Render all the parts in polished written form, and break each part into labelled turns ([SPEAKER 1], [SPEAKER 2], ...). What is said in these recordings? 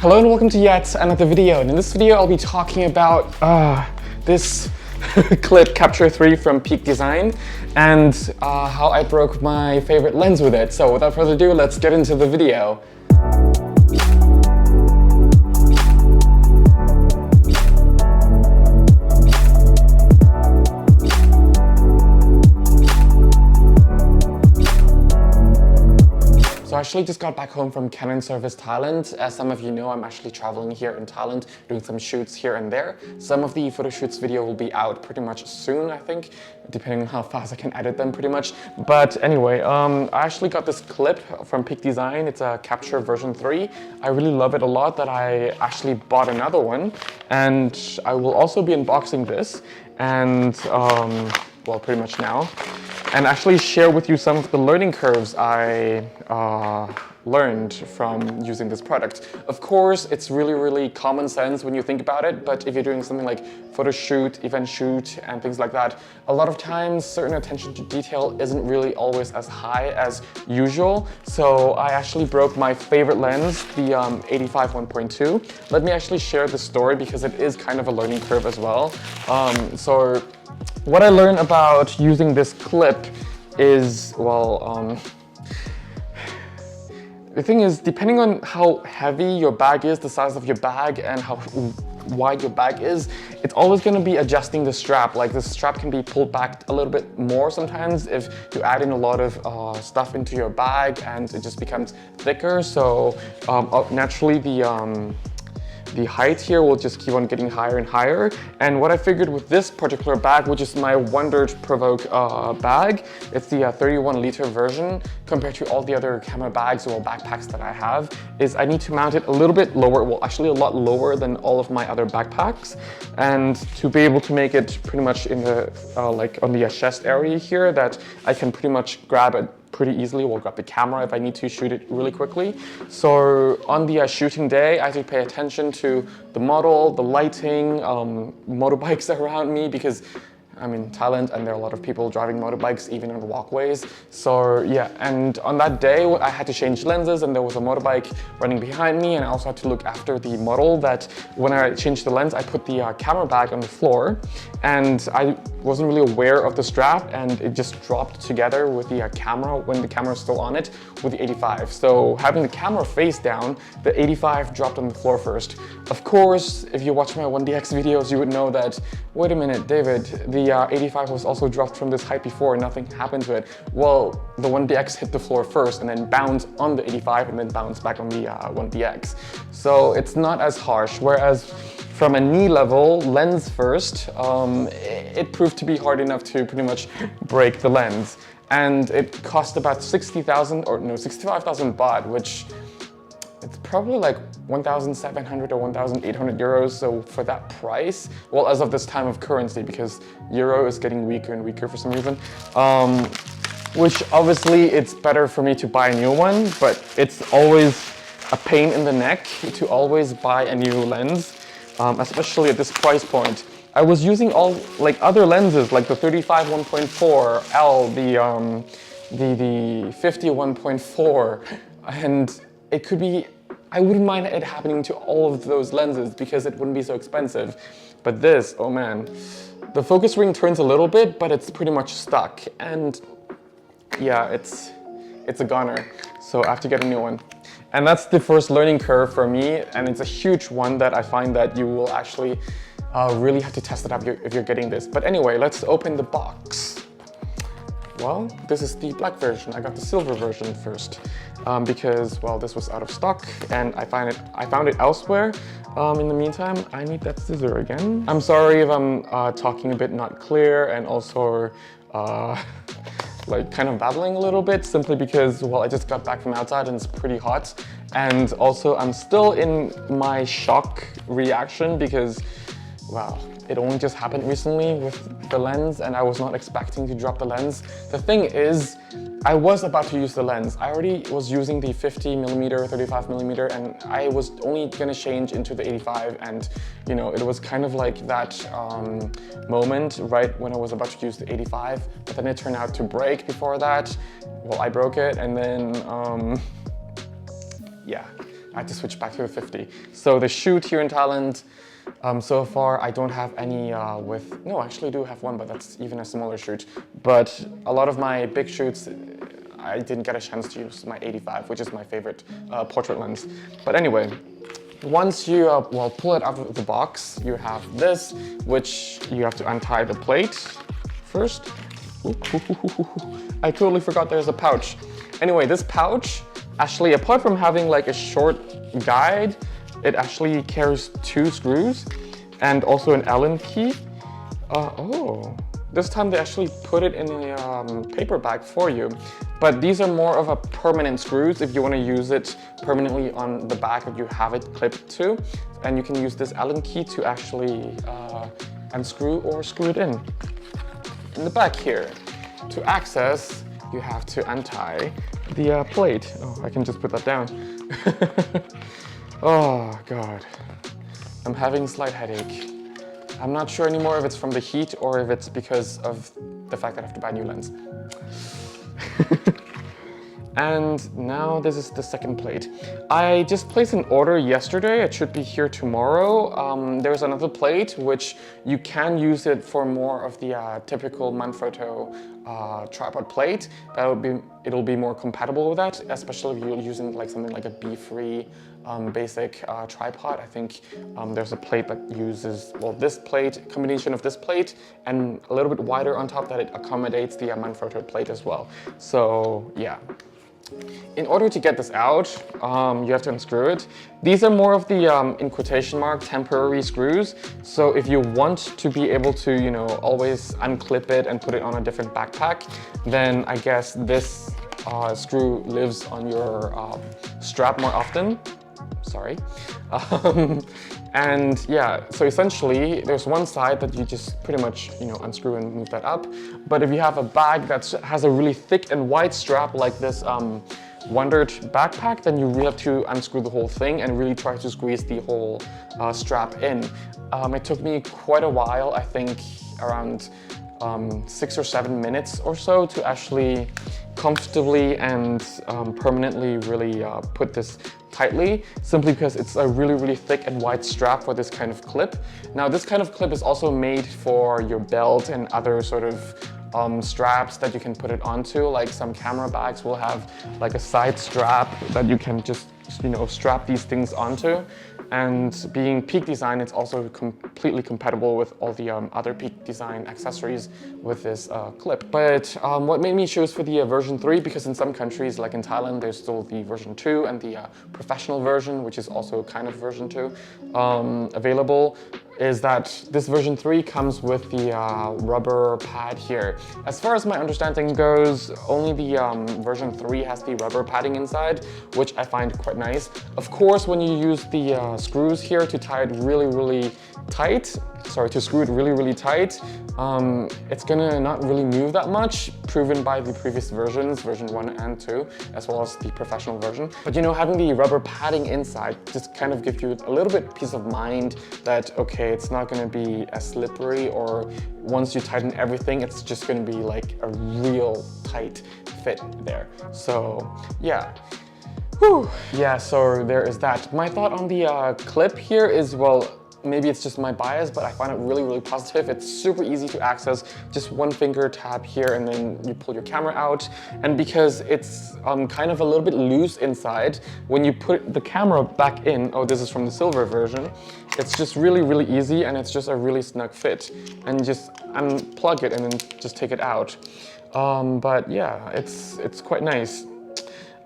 [SPEAKER 1] Hello and welcome to yet another video. And in this video I'll be talking about this clip Capture 3 from Peak Design and how I broke my favorite lens with it. So without further ado, let's get into the video. So I actually just got back home from Canon Service Thailand. As some of you know, I'm actually traveling here in Thailand, doing some shoots here and there. Some of the photo shoots video will be out pretty much soon, I think, depending on how fast I can edit them pretty much. But anyway, I actually got this clip from Peak Design. It's a Capture version 3. I really love it a lot that I actually bought another one. And I will also be unboxing this and, well, pretty much now. And actually share with you some of the learning curves I learned from using this product. Of course, it's really common sense when you think about it, but if you're doing something like photo shoot, event shoot, and things like that, a lot of times certain attention to detail isn't really always as high as usual. So I actually broke my favorite lens, the 85 1.2. Let me actually share the story because it is kind of a learning curve as well. So what I learned about using this clip is, well, the thing is, depending on how heavy your bag is, the size of your bag, and how wide your bag is, it's always going to be adjusting the strap. Like the strap can be pulled back a little bit more sometimes if you add in a lot of stuff into your bag and it just becomes thicker. So naturally the height here will just keep on getting higher and higher. And what I figured with this particular bag, which is my Wonder Provoke bag, it's the 31 liter version compared to all the other camera bags or backpacks that I have, is I need to mount it a little bit lower, well actually a lot lower than all of my other backpacks. And to be able to make it pretty much in the, like on the chest area here, that I can pretty much grab it pretty easily. We'll grab the camera if I need to shoot it really quickly. So on the shooting day, I have to pay attention to the model, the lighting, motorbikes around me, because I'm in Thailand and there are a lot of people driving motorbikes even on walkways. So yeah, and on that day I had to change lenses and there was a motorbike running behind me, and I also had to look after the model that when I changed the lens, I put the camera bag on the floor and I wasn't really aware of the strap and it just dropped together with the camera when the camera is still on it with the 85. So having the camera face down, the 85 dropped on the floor first. Of course, if you watch my 1DX videos, you would know that, wait a minute, David, the 85 was also dropped from this height before and nothing happened to it. Well, the 1DX hit the floor first and then bounced on the 85 and then bounced back on the 1DX. So it's not as harsh, whereas from a knee level, lens first, it proved to be hard enough to pretty much break the lens. And it cost about 60,000 or no, 65,000 baht, which it's probably like 1,700 or 1,800 euros. So for that price, well, as of this time of currency, because euro is getting weaker and weaker for some reason, which obviously it's better for me to buy a new one, but it's always a pain in the neck to always buy a new lens, especially at this price point. I was using all like other lenses, like the 35 1.4 L, the 50 1.4, and it could be, I wouldn't mind it happening to all of those lenses because it wouldn't be so expensive. But this, oh man, the focus ring turns a little bit, but it's pretty much stuck. And yeah, it's a goner. So I have to get a new one. And that's the first learning curve for me. And it's a huge one that I find that you will actually really have to test it out if you're getting this. But anyway, let's open the box. Well, this is the black version. I got the silver version first because, well, this was out of stock and I found it elsewhere. In the meantime, I need that scissor again. I'm sorry if I'm talking a bit not clear and also like kind of babbling a little bit, simply because, well, I just got back from outside and it's pretty hot. And also I'm still in my shock reaction because, wow, it only just happened recently with the lens and I was not expecting to drop the lens. The thing is, I was about to use the lens. I already was using the 50mm, 35mm, and I was only gonna change into the 85, and you know, it was kind of like that moment right when I was about to use the 85, but then it turned out to break before that. Well, I broke it, and then yeah. I had to switch back to a 50. So the shoot here in Thailand, so far I don't have any no, I actually do have one, but that's even a smaller shoot. But a lot of my big shoots, I didn't get a chance to use my 85, which is my favorite portrait lens. But anyway, once you pull it out of the box, you have this, which you have to untie the plate first. I totally forgot there's a pouch. Anyway, this pouch, actually, apart from having like a short guide, it actually carries 2 screws and also an Allen key. Oh, this time they actually put it in a paper bag for you. But these are more of a permanent screws if you want to use it permanently on the bag that you have it clipped to. And you can use this Allen key to actually unscrew or screw it in the back here. To access, you have to untie the plate. Oh, I can just put that down. Oh God, I'm having a slight headache. I'm not sure anymore if it's from the heat or if it's because of the fact that I have to buy a new lens. And now this is the second plate. I just placed an order yesterday. It should be here tomorrow. There's another plate which you can use it for more of the typical Manfrotto tripod plate. It'll be more compatible with that, especially if you're using like something like a B-free basic tripod. I think there's a plate that uses, well, this plate, combination of this plate and a little bit wider on top that it accommodates the Manfrotto plate as well. So yeah. In order to get this out, you have to unscrew it. These are more of the, in quotation mark, temporary screws. So if you want to be able to, you know, always unclip it and put it on a different backpack, then I guess this screw lives on your strap more often. Sorry. And yeah, so essentially there's one side that you just pretty much, you know, unscrew and move that up. But if you have a bag that has a really thick and wide strap like this Wondert backpack, then you really have to unscrew the whole thing and really try to squeeze the whole strap in. It took me quite a while, I think around 6 or 7 minutes or so to actually comfortably and permanently really put this tightly, simply because it's a really thick and wide strap for this kind of clip. Now this kind of clip is also made for your belt and other sort of straps that you can put it onto. Like some camera bags will have like a side strap that you can just, you know, strap these things onto. And being Peak Design, it's also completely compatible with all the other Peak Design accessories with this clip. But what made me choose for the version 3, because in some countries, like in Thailand, there's still the version 2 and the professional version, which is also kind of version 2 available, is that this version 3 comes with the rubber pad here. As far as my understanding goes, only the version 3 has the rubber padding inside, which I find quite nice. Of course, when you use the screws here to tie it really tight, to screw it really tight, it's gonna not really move that much, proven by the previous versions, version 1 and 2, as well as the professional version. But you know, having the rubber padding inside just kind of gives you a little bit peace of mind that, okay, it's not gonna be as slippery, or once you tighten everything, it's just gonna be like a real tight fit there. So yeah. Whew. Yeah, so there is that. My thought on the clip here is, well, maybe it's just my bias, but I find it really positive. It's super easy to access, just one finger tap here and then you pull your camera out. And because it's kind of a little bit loose inside, when you put the camera back in, oh, this is from the silver version, it's just really easy, and it's just a really snug fit. And just unplug it and then just take it out. But yeah, it's quite nice.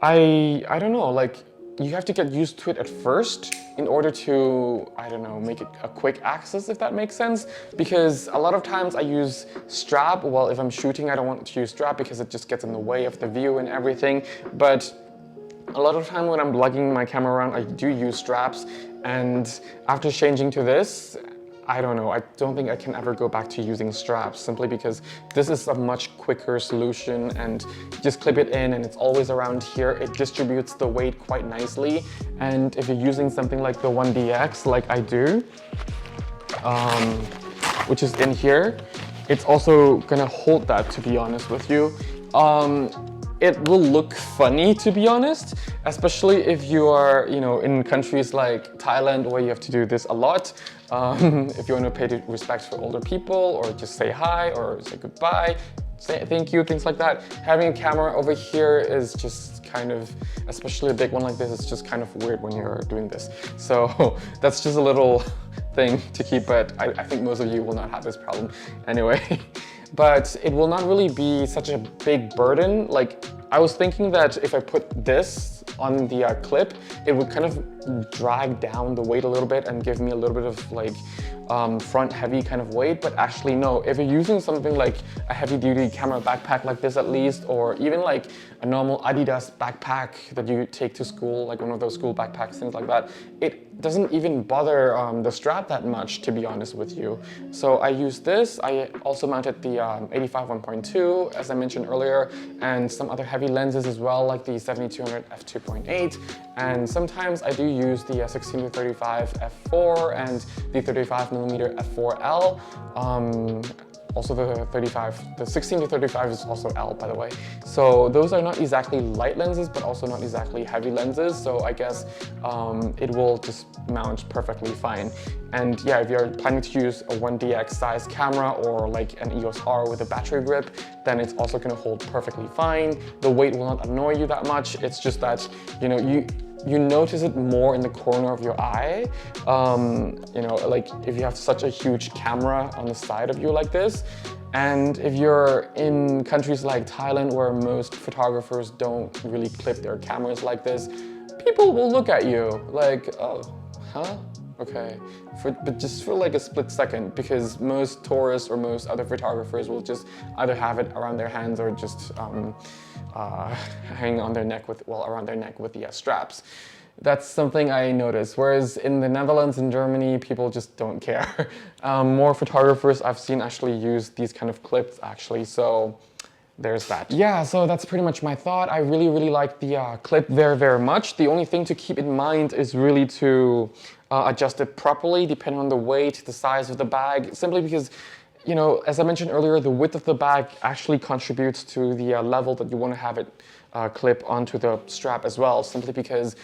[SPEAKER 1] I don't know, like, you have to get used to it at first in order to, I don't know, make it a quick access, if that makes sense. Because a lot of times I use strap. Well, if I'm shooting, I don't want to use strap because it just gets in the way of the view and everything. But a lot of time when I'm lugging my camera around, I do use straps. And after changing to this, I don't know, I don't think I can ever go back to using straps, simply because this is a much quicker solution, and you just clip it in and it's always around here. It distributes the weight quite nicely. And if you're using something like the 1DX, like I do, which is in here, it's also gonna hold that, to be honest with you. it will look funny, to be honest, especially if you are, you know, in countries like Thailand where you have to do this a lot. If you want to pay respect for older people, or just say hi or say goodbye, say thank you, things like that. Having a camera over here is just kind of, especially a big one like this, it's just kind of weird when you're doing this. So that's just a little thing to keep, but I think most of you will not have this problem anyway. But it will not really be such a big burden. Like, I was thinking that if I put this on the clip, it would kind of drag down the weight a little bit and give me a little bit of like front heavy kind of weight, but actually no. If you're using something like a heavy duty camera backpack like this at least, or even like a normal Adidas backpack that you take to school, like one of those school backpacks, things like that, it doesn't even bother the strap that much, to be honest with you. So I use this. I also mounted the 85 1.2, as I mentioned earlier, and some other heavy lenses as well, like the 7200 f2.8, and sometimes I do use the 16-35 f4 and the 35mm f4L. Also the 16-35 is also L, by the way. So those are not exactly light lenses, but also not exactly heavy lenses. So I guess it will just mount perfectly fine. And yeah, if you're planning to use a 1DX size camera or like an EOS R with a battery grip, then it's also gonna hold perfectly fine. The weight will not annoy you that much. It's just that, you know, you notice it more in the corner of your eye. You know, like if you have such a huge camera on the side of you like this, and if you're in countries like Thailand where most photographers don't really clip their cameras like this, people will look at you like, oh, huh? Okay, but just for like a split second, because most tourists or most other photographers will just either have it around their hands or just hang on their neck with, well, around their neck with the straps. That's something I noticed. Whereas in the Netherlands and Germany, people just don't care. More photographers I've seen actually use these kind of clips actually, so there's that. Yeah, so that's pretty much my thought. I really, really like the clip very, very much. The only thing to keep in mind is really to adjust it properly, depending on the weight, the size of the bag, simply because, you know, as I mentioned earlier, the width of the bag actually contributes to the level that you want to have it clip onto the strap as well, simply because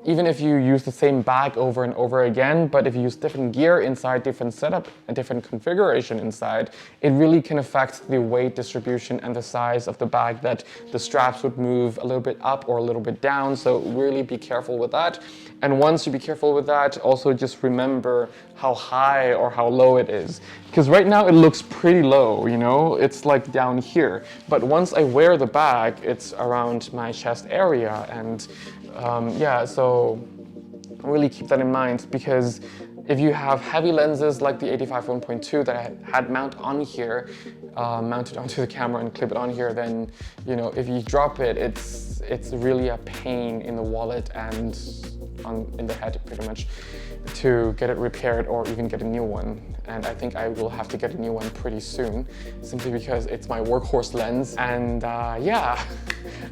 [SPEAKER 1] even if you use the same bag over and over again, but if you use different gear inside, different setup, and different configuration inside, it really can affect the weight distribution and the size of the bag, that the straps would move a little bit up or a little bit down. So really be careful with that. And once you be careful with that, also just remember how high or how low it is. Because right now it looks pretty low, you know, it's like down here. But once I wear the bag, it's around my chest area, and yeah, so really keep that in mind, because if you have heavy lenses like the 85 1.2 that I had mounted on here, mounted onto the camera and clip it on here, then, you know, if you drop it, it's really a pain in the wallet and in the head pretty much to get it repaired or even get a new one. And I think I will have to get a new one pretty soon, simply because it's my workhorse lens. And yeah,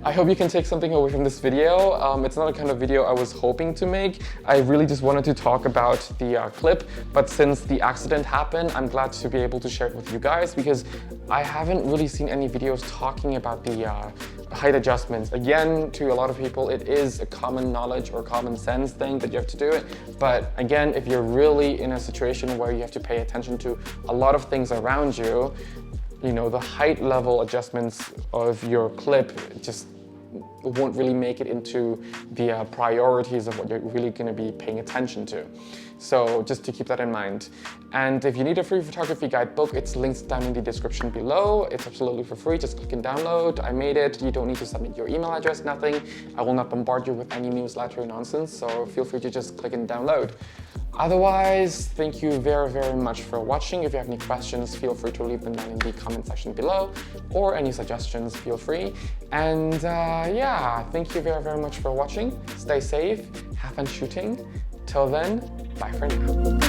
[SPEAKER 1] I hope you can take something away from this video. It's not a kind of video I was hoping to make. I really just wanted to talk about the clip, but since the accident happened, I'm glad to be able to share it with you guys, because I haven't really seen any videos talking about the height adjustments. Again, to a lot of people, it is a common knowledge or common sense thing that you have to do it. But again, if you're really in a situation where you have to pay attention to a lot of things around you, you know, the height level adjustments of your clip just won't really make it into the priorities of what you're really going to be paying attention to. So just to keep that in mind. And if you need a free photography guidebook, it's linked down in the description below. It's absolutely for free. Just click and download. I made it. You don't need to submit your email address, nothing. I will not bombard you with any newsletter nonsense, so feel free to just click and download. Otherwise, thank you very, very much for watching. If you have any questions, feel free to leave them down in the comment section below, or any suggestions, feel free. And yeah, thank you very, very much for watching. Stay safe, have fun shooting. Till then, bye for now.